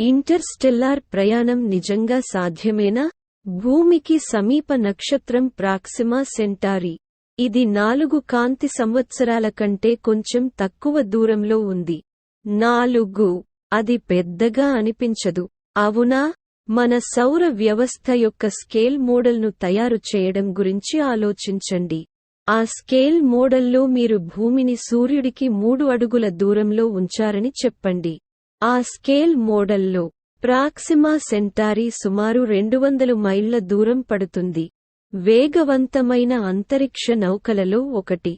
Interstellar ప్రయాణం నిజంగా సాధ్యమేనా? భూమికి సమీప నక్షత్రం ప్రాక్సిమా సెంటారీ. ఇది 4 కాంతి సంవత్సరాల కంటే కొంచెం తక్కువ దూరంలో ఉంది. 4. అది పెద్దగా అనిపించదు, అవునా? మన సౌర వ్యవస్థ యొక్క స్కేల్ మోడల్ను తయారు చేయడం గురించి ఆలోచించండి. ఆ స్కేల్ మోడల్లో మీరు భూమిని సూర్యుడికి 3 అడుగుల దూరంలో ఉంచారని చెప్పండి. ఆ స్కేల్ మోడల్లో ప్రాక్సిమా సెంటారీ సుమారు 200 మైళ్ల దూరం పడుతుంది. వేగవంతమైన అంతరిక్ష నౌకలలో ఒకటి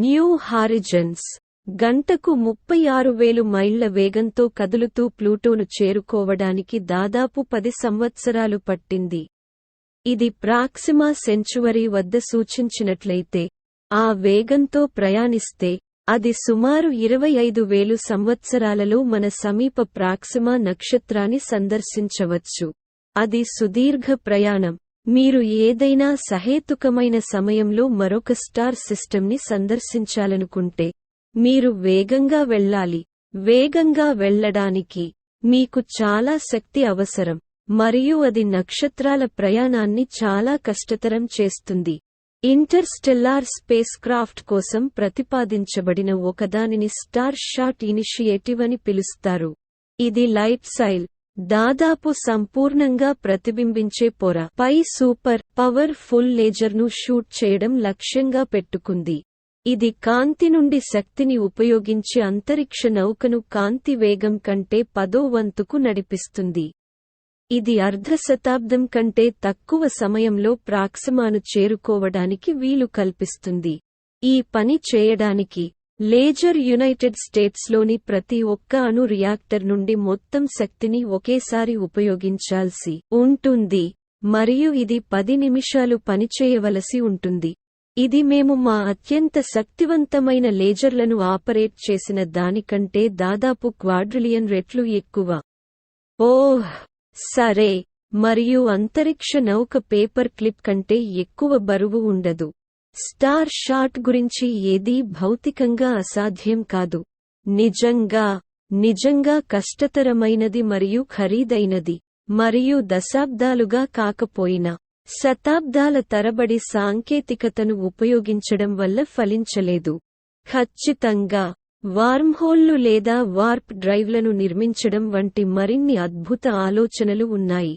న్యూ హారిజన్స్ గంటకు 36,000 మైళ్ల వేగంతో కదులుతూ ప్లూటోను చేరుకోవడానికి దాదాపు 10 సంవత్సరాలు పట్టింది. ఇది ప్రాక్సిమా సెంచువరీ వద్ద సూచించినట్లయితే, ఆ వేగంతో ప్రయాణిస్తే అది సుమారు 25,000 సంవత్సరాలలో మన సమీప ప్రాక్సిమా నక్షత్రాన్ని సందర్శించవచ్చు. అది సుదీర్ఘ ప్రయాణం. మీరు ఏదైనా సహేతుకమైన సమయంలో మరొక స్టార్ సిస్టమ్ని సందర్శించాలనుకుంటే మీరు వేగంగా వెళ్ళాలి. వేగంగా వెళ్ళడానికి మీకు చాలా శక్తి అవసరం, మరియు అది నక్షత్రాల ప్రయాణాన్ని చాలా కష్టతరం చేస్తుంది. ఇంటర్స్టెల్లార్ స్పేస్ క్రాఫ్ట్ కోసం ప్రతిపాదించబడిన ఒకదానిని స్టార్ షాట్ ఇనిషియేటివ్ అని పిలుస్తారు. ఇది లైట్ సైల్, దాదాపు సంపూర్ణంగా ప్రతిబింబించే పొర పై సూపర్ పవర్ ఫుల్ లేజర్ను షూట్ చేయడం లక్ష్యంగా పెట్టుకుంది. ఇది కాంతి నుండి శక్తిని ఉపయోగించి అంతరిక్ష నౌకను కాంతి వేగం కంటే 10వ వంతుకు నడిపిస్తుంది. ఇది అర్ధశతాబ్దం కంటే తక్కువ సమయంలో ప్రాక్సిమాను చేరుకోవడానికి వీలు కల్పిస్తుంది. ఈ పని చేయడానికి లేజర్ యునైటెడ్ స్టేట్స్లోని ప్రతి ఒక్క అణు రియాక్టర్ నుండి మొత్తం శక్తిని ఒకేసారి ఉపయోగించాల్సి ఉంటుంది, మరియు ఇది 10 నిమిషాలు పనిచేయవలసి ఉంటుంది. ఇది మేము మా అత్యంత శక్తివంతమైన లేజర్లను ఆపరేట్ చేసిన దానికంటే దాదాపు క్వాడ్రిలియన్ రెట్లు ఎక్కువ. ఓహ్ సరే, మరియు అంతరిక్ష నౌక పేపర్ క్లిప్ కంటే ఎక్కువ బరువు ఉండదు. స్టార్ షాట్ గురించి ఏదీ భౌతికంగా అసాధ్యం కాదు. నిజంగా కష్టతరమైనది మరియు ఖరీదైనది, మరియు దశాబ్దాలుగా కాకపోయినా శతాబ్దాల తరబడి సాంకేతికతను ఉపయోగించడం వల్ల ఫలించలేదు. ఖచ్చితంగా వార్మ్హోల్లు లేదా వార్ప్ డ్రైవ్లను నిర్మించడం వంటి మరిన్ని అద్భుత ఆలోచనలు ఉన్నాయి,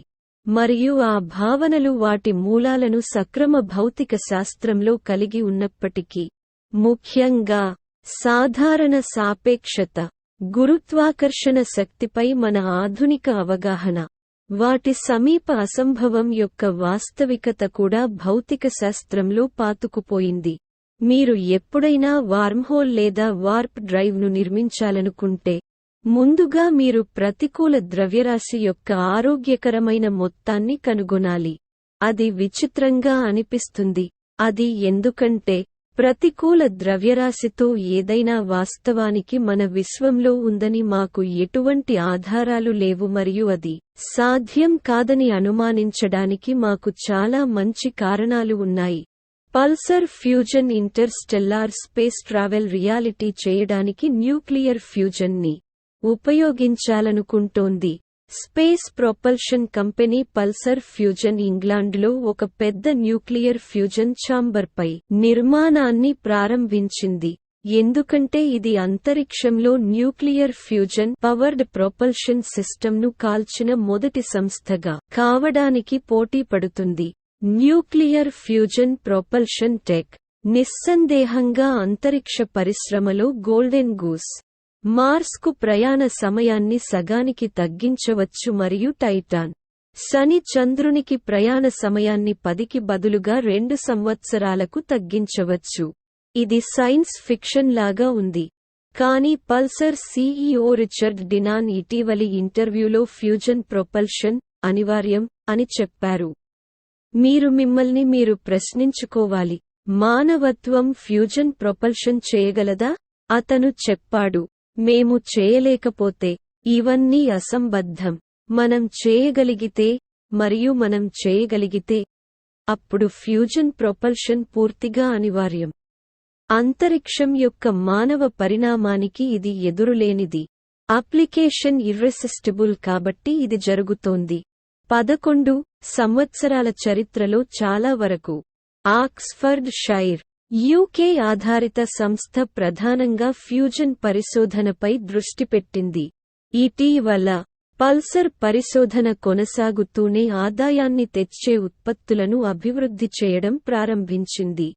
మరియు ఆ భావనలు వాటి మూలాలను సక్రమ భౌతిక శాస్త్రంలో కలిగి ఉన్నప్పటికీ, ముఖ్యంగా సాధారణ సాపేక్షత, గురుత్వాకర్షణ శక్తిపై మన ఆధునిక అవగాహన, వాటి సమీప అసంభవం యొక్క వాస్తవికత కూడా భౌతిక శాస్త్రంలో పాతుకుపోయింది. మీరు ఎప్పుడైనా వార్మ్హోల్ లేదా వార్ప్ డ్రైవ్ను నిర్మించాలనుకుంటే, ముందుగా మీరు ప్రతికూల ద్రవ్యరాశి యొక్క ఆరోగ్యకరమైన మొత్తాన్ని కనుగొనాలి. అది విచిత్రంగా అనిపిస్తుంది, అది ఎందుకంటే ప్రతికూల ద్రవ్యరాశితో ఏదైనా వాస్తవానికి మన విశ్వంలో ఉందని మాకు ఎటువంటి ఆధారాలు లేవు, మరియు అది సాధ్యం కాదని అనుమానించడానికి మాకు చాలా మంచి కారణాలు ఉన్నాయి. Pulsar Fusion interstellar space travel reality చేయడానికి న్యూక్లియర్ ఫ్యూజన్ని ఉపయోగించాలనుకుంటోంది. Space propulsion company Pulsar Fusion ఇంగ్లాండ్లో ఒక పెద్ద న్యూక్లియర్ ఫ్యూజన్ ఛాంబర్పై నిర్మాణాన్ని ప్రారంభించింది, ఎందుకంటే ఇది అంతరిక్షంలో న్యూక్లియర్ ఫ్యూజన్ పవర్డ్ ప్రొపల్షన్ సిస్టమ్ను కాల్చిన మొదటి సంస్థగా కావడానికి పోటీ పడుతుంది. న్యూక్లియర్ ఫ్యూజన్ ప్రొపల్షన్ టెక్ నిస్సందేహంగా అంతరిక్ష పరిశ్రమలో గోల్డెన్ గూస్. మార్స్కు ప్రయాణ సమయాన్ని సగానికి తగ్గించవచ్చు మరియు టైటాన్, శని, చంద్రునికి ప్రయాణ సమయాన్ని 10కి బదులుగా 2 సంవత్సరాలకు తగ్గించవచ్చు. ఇది సైన్స్ ఫిక్షన్ లాగా ఉంది, కానీ పల్సర్ సీఈఓ రిచర్డ్ డినాన్ ఇటీవలి ఇంటర్వ్యూలో ఫ్యూజన్ ప్రొపల్షన్ అనివార్యం అని చెప్పారు. మీరు మిమ్మల్ని మీరు ప్రశ్నించుకోవాలి, మానవత్వం ఫ్యూజన్ ప్రొపల్షన్ చేయగలదా? అతను చెప్పాడు, మేము చేయలేకపోతే ఇవన్నీ అసంబద్ధం. మనం చేయగలిగితే, మరియు మనం చేయగలిగితే, అప్పుడు ఫ్యూజన్ ప్రొపల్షన్ పూర్తిగా అనివార్యం. అంతరిక్షం యొక్క మానవ పరిణామానికి ఇది ఎదురులేనిది. అప్లికేషన్ ఇర్రెసిస్టిబుల్ కాబట్టి ఇది జరుగుతోంది. 11 సంవత్సరాల చరిత్రలో చాలా వరకు ఆక్స్ఫర్డ్ షైర్ యూకే ఆధారిత సంస్థ ప్రధానంగా ఫ్యూజన్ పరిశోధనపై దృష్టి పెట్టింది. ఇటీవల పల్సర్ పరిశోధన కొనసాగుతూనే ఆదాయాన్ని తెచ్చే ఉత్పత్తులను అభివృద్ధి చేయడం ప్రారంభించింది.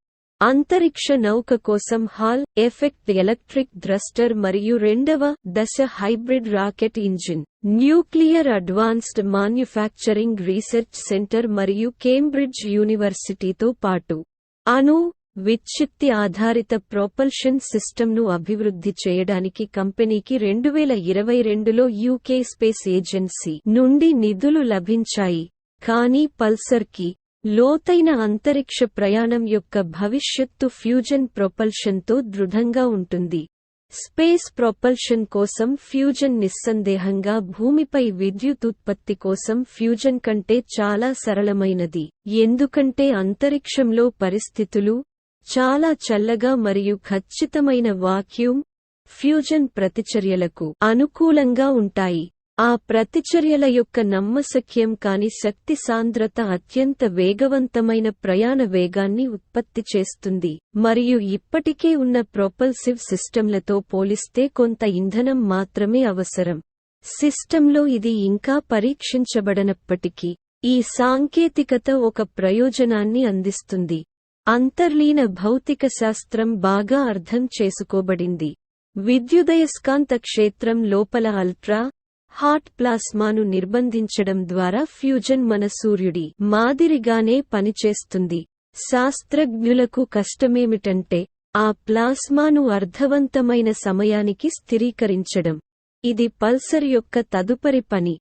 అంతరిక్ష నౌక కోసం హాల్ ఎఫెక్ట్ ఎలక్ట్రిక్ థ్రస్టర్ మరియు రెండవ దశ hybrid rocket engine, nuclear advanced manufacturing research centre మరియు కేంబ్రిడ్జ్ యూనివర్సిటీతో పాటు విచ్ఛిత్తి ఆధారిత ప్రొపల్షన్ సిస్టమ్ను అభివృద్ధి చేయడానికి కంపెనీకి 2022లో యూకే స్పేస్ ఏజెన్సీ నుండి నిధులు లభించాయి. కానీ పల్సర్కి లోతైన అంతరిక్ష ప్రయాణం యొక్క భవిష్యత్తు ఫ్యూజన్ ప్రొపల్షన్తో దృఢంగా ఉంటుంది. స్పేస్ ప్రొపల్షన్ కోసం ఫ్యూజన్ నిస్సందేహంగా భూమిపై విద్యుత్ ఉత్పత్తి కోసం ఫ్యూజన్ కంటే చాలా సరళమైనది, ఎందుకంటే అంతరిక్షంలో పరిస్థితులు చాలా చల్లగా మరియు ఖచ్చితమైన వాక్యూమ్ ఫ్యూజన్ ప్రతిచర్యలకు అనుకూలంగా ఉంటాయి. ఆ ప్రతిచర్యల యొక్క నమ్మశక్యం కాని శక్తి సాంద్రత అత్యంత వేగవంతమైన ప్రయాణ వేగాన్ని ఉత్పత్తి చేస్తుంది మరియు ఇప్పటికే ఉన్న ప్రొపల్సివ్ సిస్టమ్లతో పోలిస్తే కొంత ఇంధనం మాత్రమే అవసరం. సిస్టంలో ఇది ఇంకా పరీక్షించబడనప్పటికీ ఈ సాంకేతికత ఒక ప్రయోజనాన్ని అందిస్తుంది. అంతర్లీన భౌతికశాస్త్రం బాగా అర్థం చేసుకోబడింది. విద్యుదయస్కాంత క్షేత్రం లోపల అల్ట్రా హాట్ ప్లాస్మాను నిర్బంధించడం ద్వారా ఫ్యూజన్ మన సూర్యుడి మాదిరిగానే పనిచేస్తుంది. శాస్త్రజ్ఞులకు కష్టమేమిటంటే ఆ ప్లాస్మాను అర్థవంతమైన సమయానికి స్థిరీకరించడం. ఇది పల్సర్ యొక్క తదుపరి పని.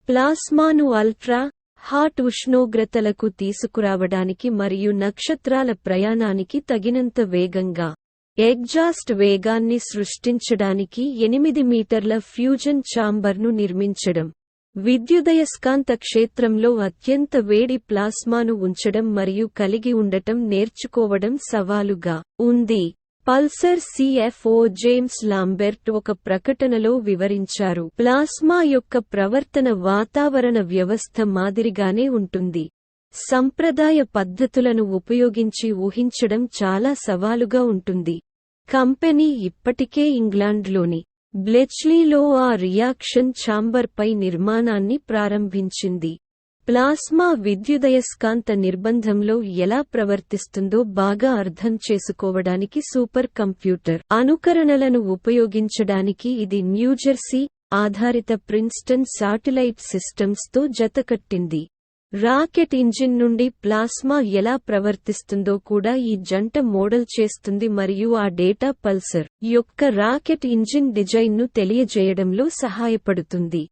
ప్లాస్మాను అల్ట్రా హాట్ ఉష్ణోగ్రతలకు తీసుకురావడానికి మరియు నక్షత్రాల ప్రయాణానికి తగినంత వేగంగా ఎగ్జాస్ట్ వేగాన్ని సృష్టించడానికి 8 మీటర్ల ఫ్యూజన్ ఛాంబర్ను నిర్మించడం. విద్యుదయస్కాంత క్షేత్రంలో అత్యంత వేడి ప్లాస్మాను ఉంచడం మరియు కలిగి ఉండటం నేర్చుకోవడం సవాలుగా ఉంది. పల్సర్ సిఎఫ్ఓ జేమ్స్ లాంబెర్ట్ ఒక ప్రకటనలో వివరించారు, ప్లాస్మా యొక్క ప్రవర్తన వాతావరణ వ్యవస్థ మాదిరిగానే ఉంటుంది. సంప్రదాయ పద్ధతులను ఉపయోగించి ఊహించడం చాలా సవాలుగా ఉంటుంది. కంపెనీ ఇప్పటికే ఇంగ్లాండ్లోని బ్లెచ్లీలో ఆ రియాక్షన్ ఛాంబర్పై నిర్మాణాన్ని ప్రారంభించింది. ప్లాస్మా విద్యుదయస్కాంత నిర్బంధంలో ఎలా ప్రవర్తిస్తుందో బాగా అర్థం చేసుకోవడానికి సూపర్ కంప్యూటర్ అనుకరణలను ఉపయోగించడానికి ఇది న్యూజెర్సీ ఆధారిత ప్రిన్స్టన్ శాటిలైట్ సిస్టమ్స్తో జతకట్టింది. రాకెట్ ఇంజిన్ నుండి ప్లాస్మా ఎలా ప్రవర్తిస్తుందో కూడా ఈ జంట మోడల్ చేస్తుంది మరియు ఆ డేటా పల్సర్ యొక్క రాకెట్ ఇంజిన్ డిజైన్ను తెలియజేయడంలో సహాయపడుతుంది.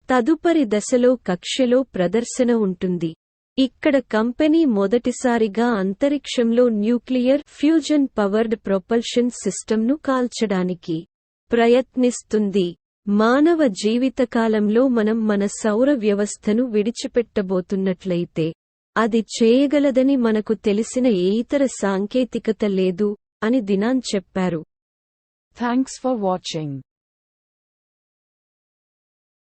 తదుపరి దశలో కక్ష్యలో ప్రదర్శన ఉంటుంది. ఇక్కడ కంపెనీ మొదటిసారిగా అంతరిక్షంలో న్యూక్లియర్ ఫ్యూజన్ పవర్డ్ ప్రొపల్షన్ సిస్టమ్ను కాల్చడానికి ప్రయత్నిస్తుంది. మానవ జీవితకాలంలో మనం మన సౌర వ్యవస్థను విడిచిపెట్టబోతున్నట్లయితే అది చేయగలదని మనకు తెలిసిన ఏ ఇతర సాంకేతికత లేదు అని దినాన్ చెప్పారు. Thanks for watching.